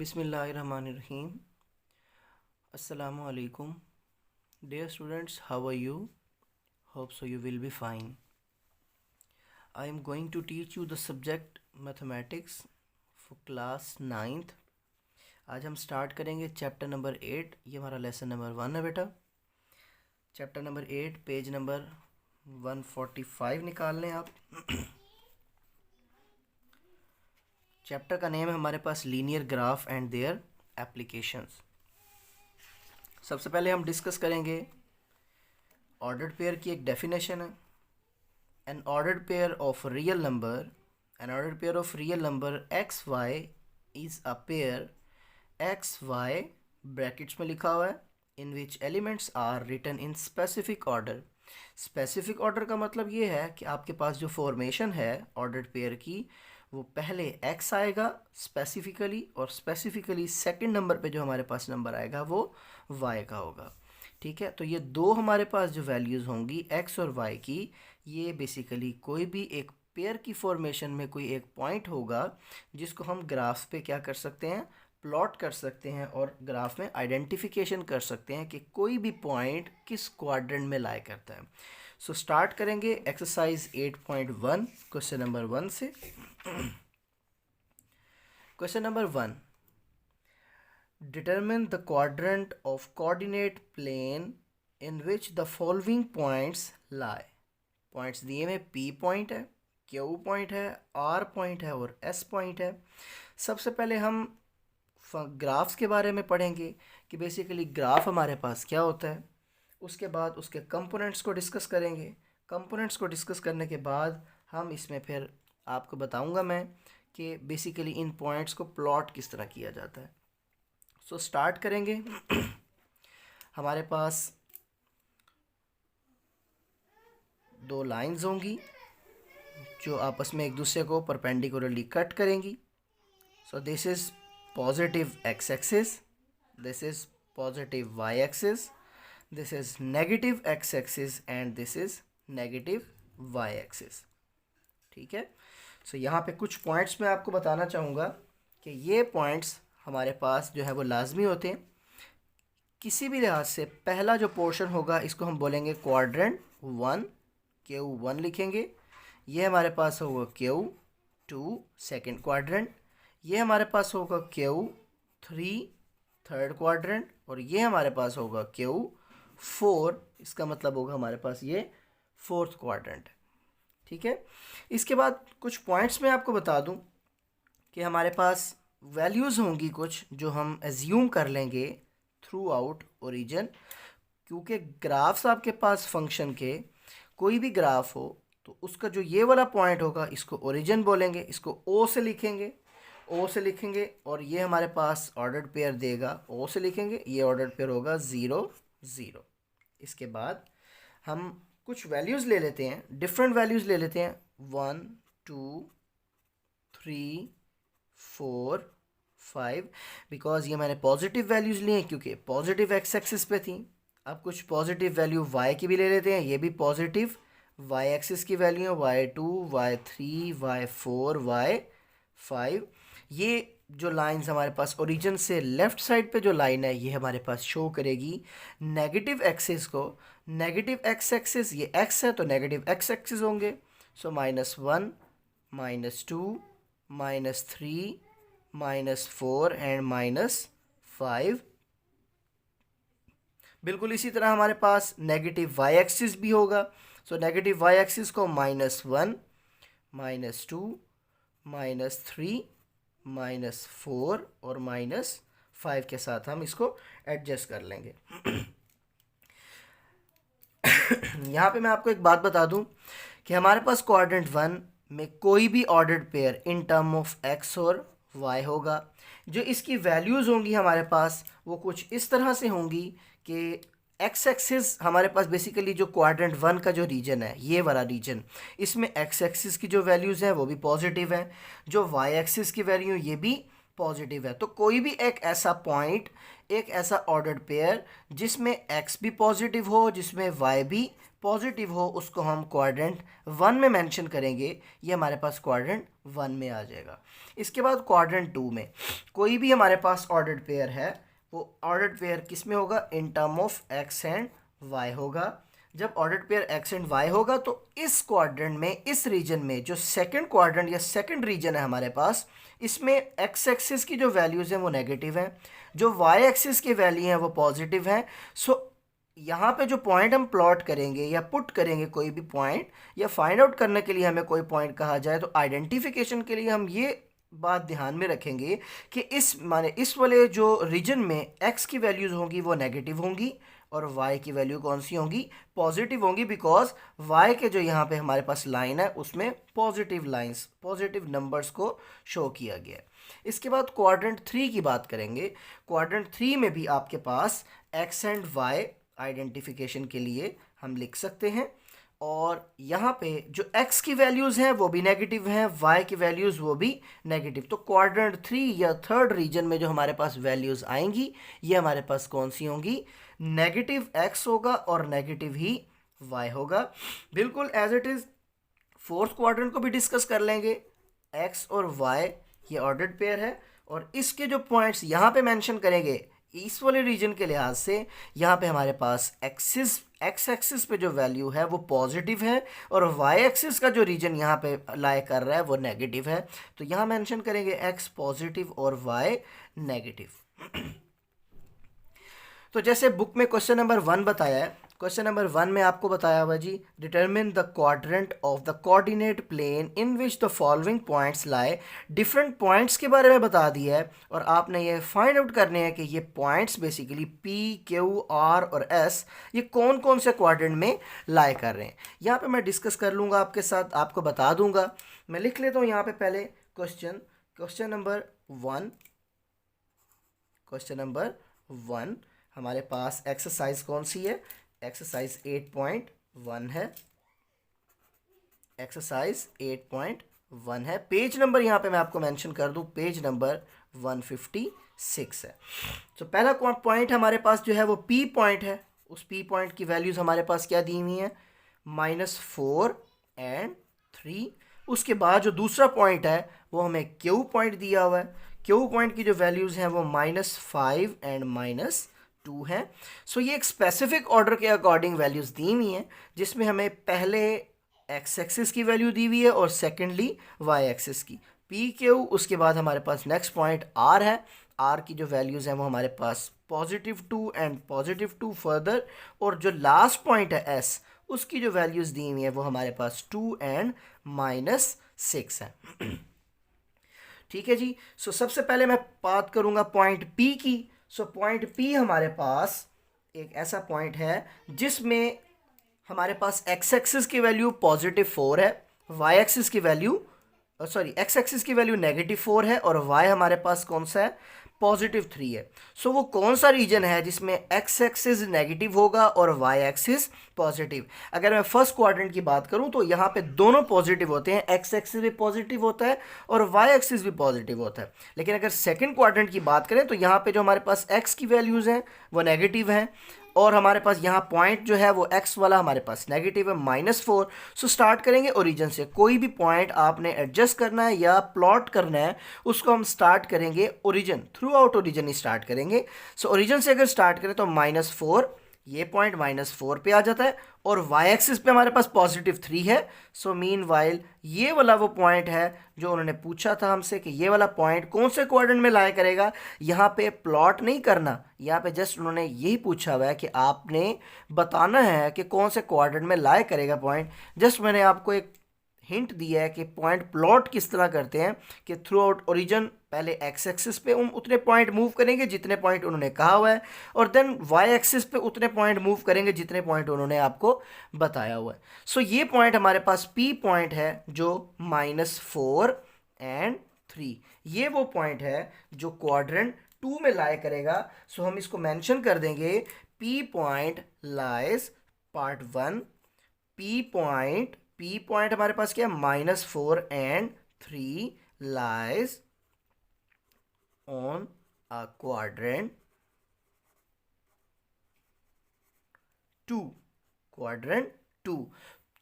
Bismillahirrahmanirrahim. Assalamu alaikum. Dear students, how are you? Hope so you will be fine. I am going to teach you the subject mathematics for class 9th. आज हम start करेंगे chapter number 8. ये हमारा lesson number 1 है बेटा. Chapter number 8 page number 145 निकाल लें आप. चैप्टर का नेम है हमारे पास linear graph and their applications. सबसे पहले हम डिस्कस करेंगे ऑर्डर्ड पेयर की एक डेफिनेशन है. An ordered pair of real number X Y is a pair X Y brackets में लिखा हुआ है in which elements are written in specific order. Specific order का मतलब ये है कि आपके पास जो फॉर्मेशन है ऑर्डर्ड पेयर की वो पहले x आएगा स्पेसिफिकली और स्पेसिफिकली सेकंड नंबर पे जो हमारे पास नंबर आएगा वो y का होगा. ठीक है, तो ये दो हमारे पास जो वैल्यूज़ होंगी x और y की, ये बेसिकली कोई भी एक पेयर की फॉर्मेशन में कोई एक पॉइंट होगा जिसको हम ग्राफ पे क्या कर सकते हैं, प्लॉट कर सकते हैं और ग्राफ में आइडेंटिफिकेशन कर सकते हैं कि कोई भी पॉइंट किस क्वाड्रेंट में लाई करता है. सो स्टार्ट करेंगे एक्सरसाइज 8.1 क्वेश्चन नंबर 1 से. Question number 1, determine the quadrant of coordinate plane in which the following points lie. Points दिए में P पॉइंट है, Q पॉइंट है, R पॉइंट है और S पॉइंट है. सबसे पहले हम ग्राफ्स के बारे में पढ़ेंगे कि बेसिकली ग्राफ हमारे पास क्या होता है. उसके बाद उसके कंपोनेंट्स को डिस्कस करेंगे. कंपोनेंट्स को डिस्कस करने के बाद हम इसमें फिर आपको बताऊंगा मैं कि बेसिकली इन पॉइंट्स को प्लॉट किस तरह किया जाता है. सो स्टार्ट करेंगे. हमारे पास दो लाइंस होंगी जो आपस में एक दूसरे को परपेंडिकुलरली कट करेंगी. So this is positive x axis, this is positive y axis, this is negative x axis and this is negative y axis. ठीक है, सो यहाँ पे कुछ पॉइंट्स मैं आपको बताना चाहूँगा कि ये पॉइंट्स हमारे पास जो है वो लाजमी होते हैं किसी भी लिहाज से. पहला जो पोर्शन होगा इसको हम बोलेंगे क्वाड्रेंट 1, Q1 लिखेंगे. ये हमारे पास होगा Q2 सेकेंड क्वाड्रेंट, ये हमारे पास होगा Q3 थर्ड क्वाड्रेंट और ये हमारे पास होगा Q4. इसका मतलब होगा हमारे पास ये फोर्थ क्वाड्रेंट. ठीक है, इसके बाद कुछ पॉइंट्स मैं आपको बता दूं कि हमारे पास वैल्यूज़ होंगी कुछ जो हम एज्यूम कर लेंगे थ्रू आउट ओरिजिन. क्योंकि ग्राफ्स आपके पास फंक्शन के कोई भी ग्राफ हो तो उसका जो ये वाला पॉइंट होगा इसको ओरिजिन बोलेंगे, इसको O से लिखेंगे और ये हमारे पास ऑर्डर्ड पेयर देगा O से लिखेंगे, ये ऑर्डर्ड पेयर होगा 0 0. इसके बाद हम कुछ वैल्यूज़ ले लेते हैं, डिफरेंट वैल्यूज़ ले लेते हैं 1 2 3 4 5 बिकॉज ये मैंने पॉजिटिव वैल्यूज़ लिए हैं क्योंकि पॉजिटिव एक्स एक्सिस पे थी. अब कुछ पॉजिटिव वैल्यू y की भी ले लेते हैं, ये भी पॉजिटिव y एक्सिस की वैल्यू है y2 y3 y4 y5. ये जो लाइंस हमारे पास ओरिजिन से लेफ़्ट साइड पे जो लाइन है ये हमारे पास शो करेगी नेगेटिव एक्सिस को. नेगेटिव एक्स एक्सिस ये x है तो नेगेटिव एक्स एक्सिस होंगे. सो -1 -2 -3 -4 एंड -5. बिल्कुल इसी तरह हमारे पास नेगेटिव y एक्सिस भी होगा. सो नेगेटिव y एक्सिस को -1 -2 -3 -4 और -5 के साथ हम इसको एडजस्ट कर लेंगे. यहाँ पे मैं आपको एक बात बता दूं कि हमारे पास क्वाड्रेंट 1 में कोई भी ordered pair in term of x और y होगा. जो इसकी वैल्यूज़ होंगी हमारे पास वो कुछ इस तरह से होंगी कि x एक्सिस हमारे पास बेसिकली जो क्वाड्रेंट 1 का जो रीजन है ये वाला रीजन, इसमें x एक्सिस की जो वैल्यूज़ हैं वो भी पॉजिटिव हैं, जो y एक्सिस की वैल्यू ये भी पॉजिटिव है. तो कोई भी एक ऐसा पॉइंट, एक ऐसा ऑर्डर्ड पेयर जिसमें x भी पॉजिटिव हो, जिसमें y भी पॉजिटिव हो, उसको हम क्वाड्रेंट 1 में मेंशन करेंगे. ये हमारे पास क्वाड्रेंट 1 में आ जाएगा. इसके बाद क्वाड्रेंट 2 में, कोई भी हमारे पास ऑर्डर्ड पेयर है वो ऑर्डर्ड पेयर किस में होगा, in term of X and Y होगा। जब ordered pair X and Y होगा तो इस क्वाड्रेंट में, इस रीजन में, जो सेकंड क्वाड्रेंट या सेकंड रीजन है हमारे पास, इसमें एक्स एक्सिस की जो वैल्यूज़ हैं वो नेगेटिव हैं, जो वाई एक्सिस की वैल्यू हैं वो पॉजिटिव हैं। सो यहाँ पे जो पॉइंट हम प्लॉट करेंगे या पुट करेंगे कोई भी पॉइंट, या फाइंड आउट करने के लिए हमें कोई पॉइंट कहा जाए, तो आइडेंटिफिकेशन के लिए हम ये बात ध्यान में रखेंगे कि इस वाले जो रीजन में एक्स की वैल्यूज़ होंगी वो नेगेटिव होंगी और वाई की वैल्यू कौन सी होंगी, पॉजिटिव होंगी, बिकॉज वाई के जो यहाँ पे हमारे पास लाइन है उसमें पॉजिटिव लाइंस, पॉजिटिव नंबर्स को शो किया गया है। इसके बाद क्वाड्रेंट 3 की बात करेंगे। क्वाड्रेंट 3 में भी आपके पास एक्स एंड वाई आइडेंटिफिकेशन के लिए हम लिख सकते हैं, और यहाँ पे जो x की वैल्यूज़ हैं वो भी नेगेटिव हैं, y की वैल्यूज़ वो भी नेगेटिव। तो क्वाड्रेंट 3 या थर्ड रीजन में जो हमारे पास वैल्यूज़ आएंगी ये हमारे पास कौन सी होंगी, नेगेटिव x होगा और नेगेटिव ही y होगा। बिल्कुल as it is fourth quadrant को भी डिस्कस कर लेंगे। x और y ये ऑर्डर्ड पेयर है, और इसके जो पॉइंट्स यहाँ पे मेंशन करेंगे इस वाले रीजन के लिहाज से, यहाँ पे हमारे पास एक्स एक्सिस पे जो वैल्यू है वो पॉजिटिव है और वाई एक्सिस का जो रीजन यहाँ पे लाई कर रहा है वो नेगेटिव है। तो यहाँ मेंशन करेंगे एक्स पॉजिटिव और वाई नेगेटिव। तो जैसे बुक में क्वेश्चन नंबर 1 बताया है, क्वेश्चन नंबर 1 में आपको बताया हुआ जी, determine the quadrant of the coordinate plane in which the following points lie. Different points के बारे में बता दिया है और आपने ये फाइंड आउट करने हैं कि ये points basically P, Q, R और एस ये कौन कौन से क्वाड्रेंट में लाई कर रहे हैं। यहाँ पे मैं डिस्कस कर लूँगा आपके साथ, आपको बता दूंगा। मैं लिख लेता हूँ यहाँ पे पहले क्वेश्चन नंबर 1। क्वेश्चन नंबर 1 हमारे पास एक्सरसाइज कौन सी है, एक्सरसाइज 8.1 है। एक्सरसाइज 8.1 है। पेज नंबर यहाँ पे मैं आपको मेंशन कर दूँ, पेज नंबर 156 है। तो पहला पॉइंट हमारे पास जो है वो पी पॉइंट है। उस पी पॉइंट की वैल्यूज़ हमारे पास क्या दी हुई हैं, -4 and 3। उसके बाद जो दूसरा पॉइंट है वो हमें क्यू पॉइंट दिया हुआ है। क्यू पॉइंट की जो वैल्यूज़ हैं वो -5 and -2 हैं। सो ये एक स्पेसिफिक ऑर्डर के अकॉर्डिंग वैल्यूज़ दी हुई हैं, जिसमें हमें पहले एक्स एक्सिस की वैल्यू दी हुई है और सेकेंडली वाई एक्सिस की, पी क्यू। उसके बाद हमारे पास नेक्स्ट पॉइंट आर है। आर की जो वैल्यूज़ हैं वो हमारे पास +2 and +2 फर्दर, और जो लास्ट पॉइंट है एस उसकी जो वैल्यूज़ दी हुई हैं वो हमारे पास 2 and -6 है। ठीक है जी। सो सबसे पहले मैं बात करूँगा पॉइंट पी की। सो पॉइंट पी हमारे पास एक ऐसा पॉइंट है जिसमें हमारे पास एक्स एक्सिस की वैल्यू +4 है, वाई एक्सिस की वैल्यू एक्स एक्सिस की वैल्यू -4 है और वाई हमारे पास कौन सा है, +3 है। सो वो कौन सा रीजन है जिसमें एक्स एक्सिस नेगेटिव होगा और वाई एक्सिस पॉजिटिव। अगर मैं फर्स्ट क्वाड्रेंट की बात करूं तो यहाँ पे दोनों पॉजिटिव होते हैं, एक्स एक्सिस भी पॉजिटिव होता है और वाई एक्सिस भी पॉजिटिव होता है। लेकिन अगर सेकंड क्वाड्रेंट की बात करें तो यहाँ पे जो हमारे पास एक्स की वैल्यूज़ हैं वो नेगेटिव हैं, और हमारे पास यहाँ पॉइंट जो है वो एक्स वाला हमारे पास नेगेटिव है, -4। सो स्टार्ट करेंगे ओरिजिन से। कोई भी पॉइंट आपने एडजस्ट करना है या प्लॉट करना है उसको हम स्टार्ट करेंगे ओरिजिन, थ्रू आउट ओरिजिन ही स्टार्ट करेंगे। सो ओरिजिन से अगर स्टार्ट करें तो -4, ये पॉइंट -4 पे आ जाता है और वाई एक्सिस पे हमारे पास +3 है। सो मीन वाइल ये वाला वो पॉइंट है जो उन्होंने पूछा था हमसे कि ये वाला पॉइंट कौन से क्वाड्रेंट में लाई करेगा। यहाँ पे प्लॉट नहीं करना, यहाँ पे जस्ट उन्होंने यही पूछा हुआ है कि आपने बताना है कि कौन से क्वाड्रेंट में लाई करेगा पॉइंट। जस्ट मैंने आपको एक हिंट दिया है कि पॉइंट प्लॉट किस तरह करते हैं कि थ्रू आउट ओरिजिन पहले एक्स एक्सिस पे उतने पॉइंट मूव करेंगे जितने पॉइंट उन्होंने कहा हुआ है, और देन वाई एक्सिस पे उतने पॉइंट मूव करेंगे जितने पॉइंट उन्होंने आपको बताया हुआ है। सो ये पॉइंट हमारे पास पी पॉइंट है जो -4 and 3, ये वो पॉइंट है जो क्वाड्रेंट 2 में लाई करेगा। सो हम इसको मेंशन कर देंगे, P point lies part 1। P point हमारे पास क्या है, -4 and 3 lies on a quadrant 2। Quadrant 2।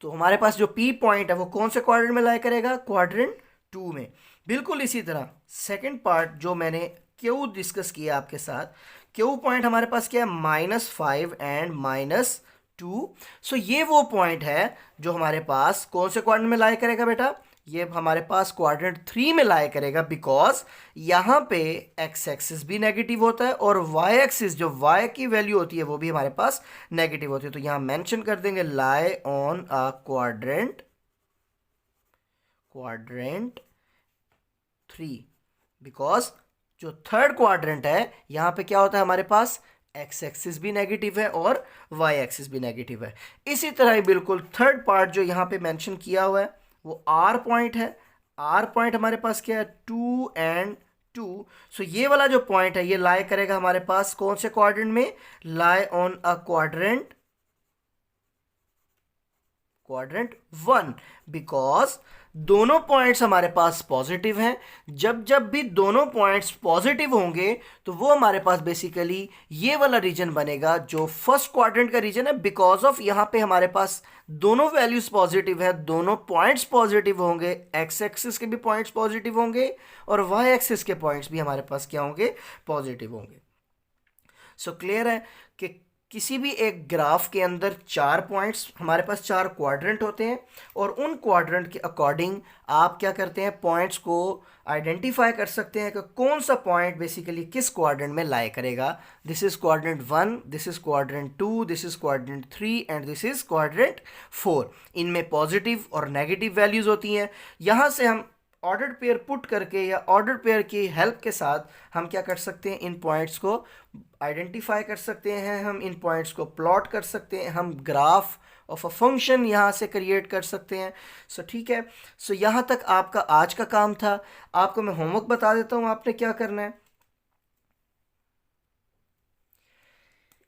तो हमारे पास जो पी पॉइंट है वो कौन से क्वाड्रेंट में लाई करेगा, क्वाड्रेंट 2 में। बिल्कुल इसी तरह सेकंड पार्ट जो मैंने क्यू डिस्कस किया आपके साथ। क्यू पॉइंट हमारे पास क्या है, -5 एंड -2। सो ये वो पॉइंट है जो हमारे पास कौन से क्वाड्रेंट में लाई करेगा बेटा, ये हमारे पास क्वाड्रेंट 3 में लाई करेगा, बिकॉज यहाँ पे एक्स एक्सिस भी नेगेटिव होता है और वाई एक्सिस जो वाई की वैल्यू होती है वो भी हमारे पास नेगेटिव होती है। तो यहाँ मेंशन कर देंगे lie on a quadrant 3, because जो थर्ड क्वाड्रेंट है यहाँ पे क्या होता है, हमारे पास एक्स एक्सिस भी नेगेटिव है और वाई एक्सिस भी नेगेटिव है। इसी तरह ही बिल्कुल थर्ड पार्ट जो यहाँ पे मेंशन किया हुआ है वो आर पॉइंट है। आर पॉइंट हमारे पास क्या है, 2 एंड 2। सो ये वाला जो पॉइंट है ये लाई करेगा हमारे पास कौन से क्वाड्रेंट में, lie on a quadrant 1, because दोनों पॉइंट्स हमारे पास पॉजिटिव हैं। जब जब भी दोनों पॉइंट्स पॉजिटिव होंगे तो वो हमारे पास बेसिकली ये वाला रीजन बनेगा जो फर्स्ट क्वाड्रेंट का रीजन है, बिकॉज ऑफ यहाँ पे हमारे पास दोनों वैल्यूज पॉजिटिव है, दोनों पॉइंट्स पॉजिटिव होंगे, एक्स एक्सिस के भी पॉइंट्स पॉजिटिव होंगे और वाई एक्सिस के पॉइंट्स भी हमारे पास क्या होंगे, पॉजिटिव होंगे। सो क्लियर है कि किसी भी एक ग्राफ के अंदर 4 पॉइंट्स, हमारे पास 4 क्वाड्रेंट होते हैं और उन क्वाड्रेंट के अकॉर्डिंग आप क्या करते हैं, पॉइंट्स को आइडेंटिफाई कर सकते हैं कि कौन सा पॉइंट बेसिकली किस क्वाड्रेंट में लाई करेगा। This is quadrant 1, this is quadrant 2, this is quadrant 3 and this is quadrant 4। इनमें पॉजिटिव और नेगेटिव वैल्यूज होती हैं। यहाँ से हम ऑर्डर पेयर पुट करके या ऑर्डर पेयर की हेल्प के साथ हम क्या कर सकते हैं, इन पॉइंट्स को आइडेंटिफाई कर सकते हैं, हम इन पॉइंट्स को प्लॉट कर सकते हैं, हम ग्राफ ऑफ अ फंक्शन यहाँ से क्रिएट कर सकते हैं। सो ठीक है, सो यहाँ तक आपका आज का काम था। आपको मैं होमवर्क बता देता हूँ आपने क्या करना है।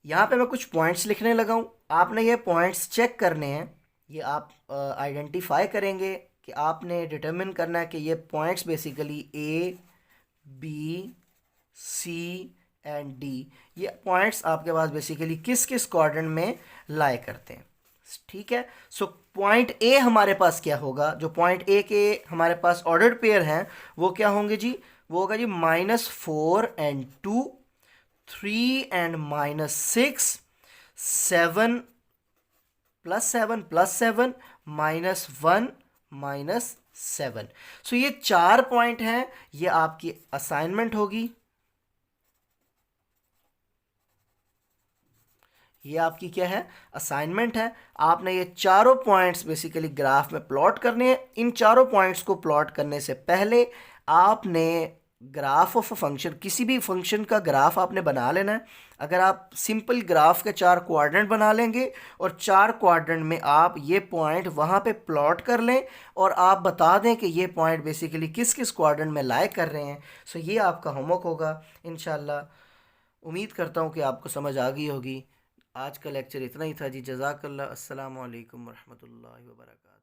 यहाँ पे मैं कुछ पॉइंट्स लिखने लगा हूँ, आपने ये पॉइंट्स चेक करने हैं। ये आप आइडेंटिफाई करेंगे कि आपने डिटरमिन करना है कि ये points basically A, B, C and D, ये पॉइंट्स आपके पास बेसिकली किस किस क्वाड्रेंट में लाई करते हैं। ठीक है, सो पॉइंट ए हमारे पास क्या होगा, जो पॉइंट ए के हमारे पास ऑर्डर्ड पेयर हैं वो क्या होंगे जी, वो होगा जी -4 एंड 2, 3 एंड -6, 7 +7 +7, -1 -7। सो ये 4 पॉइंट हैं, ये आपकी असाइनमेंट होगी, ये आपकी क्या है, असाइनमेंट है। आपने ये चारों पॉइंट्स बेसिकली ग्राफ में प्लॉट करने हैं। इन चारों पॉइंट्स को प्लॉट करने से पहले आपने ग्राफ ऑफ अ फंक्शन, किसी भी फंक्शन का ग्राफ आपने बना लेना है। अगर आप सिंपल ग्राफ के 4 क्वाड्रेंट बना लेंगे और 4 क्वाड्रेंट में आप ये पॉइंट वहाँ पे प्लॉट कर लें और आप बता दें कि ये पॉइंट बेसिकली किस किस क्वाड्रेंट में लाई कर रहे हैं। सो ये आपका होमवर्क होगा इंशाल्लाह। उम्मीद करता हूँ कि आपको समझ आ गई होगी। आज का लेक्चर इतना ही था जी। जज़ाकल्लाह। अस्सलामु अलैकुम वरहमतुल्लाहि वबरकातुहू।